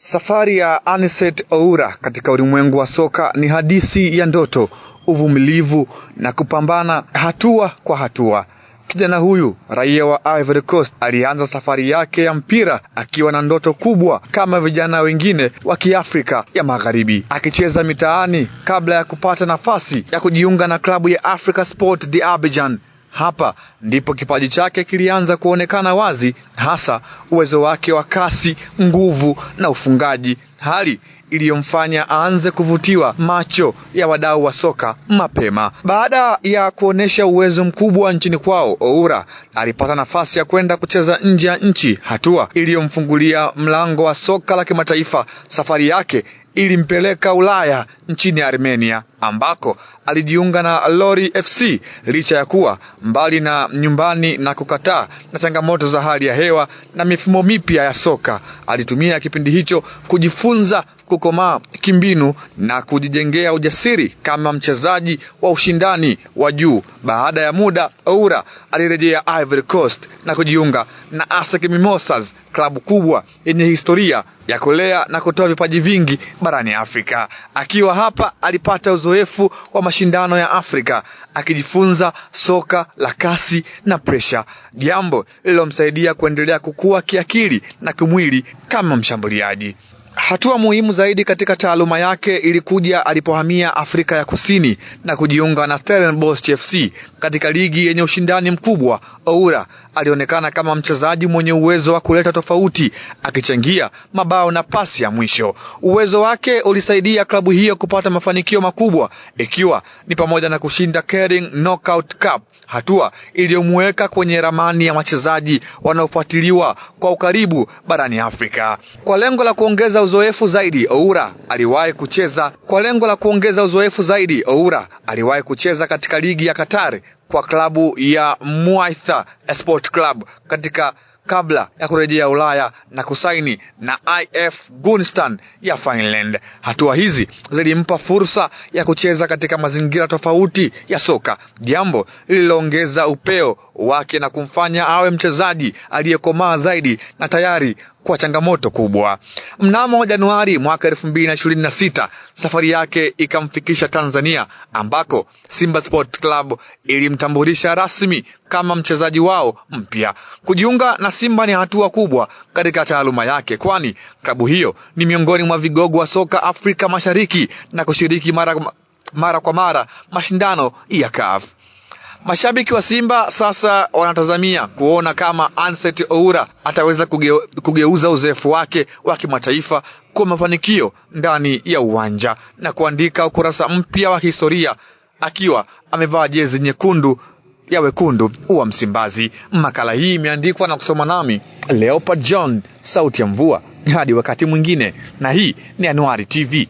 Safari ya Anicet Oura katika ulimwengu wa soka ni hadithi ya ndoto, uvumilivu na kupambana hatua kwa hatua. Kijana huyu, raia wa Ivory Coast, alianza safari yake ya mpira akiwa na ndoto kubwa kama vijana wengine wa Kiafrika ya Magharibi, akicheza mitaani kabla ya kupata nafasi ya kujiunga na klabu ya Africa Sport de Abidjan. Hapa ndipo kipaji chake kilianza kuonekana wazi, hasa uwezo wake wa kasi, nguvu na ufungaji, hali iliyomfanya aanze kuvutiwa macho ya wadau wa soka mapema. Baada ya kuonesha uwezo mkubwa nchini kwao, Oura alipata nafasi ya kwenda kucheza nje ya nchi, hatua iliyomfungulia mlango wa soka la kimataifa. Safari yake ilimpeleka Ulaya, nchini Armenia, ambako alijiunga na Lori FC. Licha ya kuwa mbali na nyumbani na kukataa na changamoto za hali ya hewa na mifumo mipya ya soka, alitumia kipindi hicho kujifunza, kukomaa kimbinu na kujijengea ujasiri kama mchezaji wa ushindani wa juu. Baada ya muda, Oura alirejea Ivory Coast na kujiunga na ASEC Mimosas, klabu kubwa yenye historia ya kulea na kutoa vipaji vingi barani Afrika. Akiwa hapa alipata uzoefu wa mashindano ya Afrika, akijifunza soka la kasi na presha, jambo lililomsaidia kuendelea kukua kiakili na kimwili kama mshambuliaji. Hatua muhimu zaidi katika taaluma yake ilikuja alipohamia Afrika ya Kusini na kujiunga na Stellenbosch FC katika ligi yenye ushindani mkubwa. Oura alionekana kama mchezaji mwenye uwezo wa kuleta tofauti, akichangia mabao na pasi ya mwisho. Uwezo wake ulisaidia klabu hiyo kupata mafanikio makubwa, ikiwa ni pamoja na kushinda Kering Knockout Cup, hatua iliyomweka kwenye ramani ya wachezaji wanaofuatiliwa kwa ukaribu barani Afrika. Kwa lengo la kuongeza uzoefu zaidi, Oura aliwahi kucheza katika ligi ya Qatar kwa klabu ya Muaitha Sport Club kabla ya kurejea Ulaya na kusaini na IF Gunstan ya Finland. Hatua hizi zilimpa fursa ya kucheza katika mazingira tofauti ya soka, jambo lililoongeza upeo wake na kumfanya awe mchezaji aliyekomaa zaidi na tayari kwa changamoto kubwa. Mnamo Januari mwaka 2026, safari yake ikamfikisha Tanzania, ambako Simba Sport Club ilimtambulisha rasmi kama mchezaji wao mpya. Kujiunga na Simba ni hatua kubwa katika taaluma yake, kwani klabu hiyo ni miongoni mwa vigogo wa soka Afrika Mashariki na kushiriki mara kwa mara mashindano ya CAF. Mashabiki wa Simba sasa wanatazamia kuona kama Anicet Oura ataweza kugeuza uzoefu wake wa kimataifa kwa mafanikio ndani ya uwanja na kuandika ukurasa mpya wa historia akiwa amevaa jezi nyekundu ya wekundu wa Msimbazi. Makala hii imeandikwa na kusoma nami Leopard John, sauti ya mvua. Hadi wakati mwingine, na hii ni Anuari TV.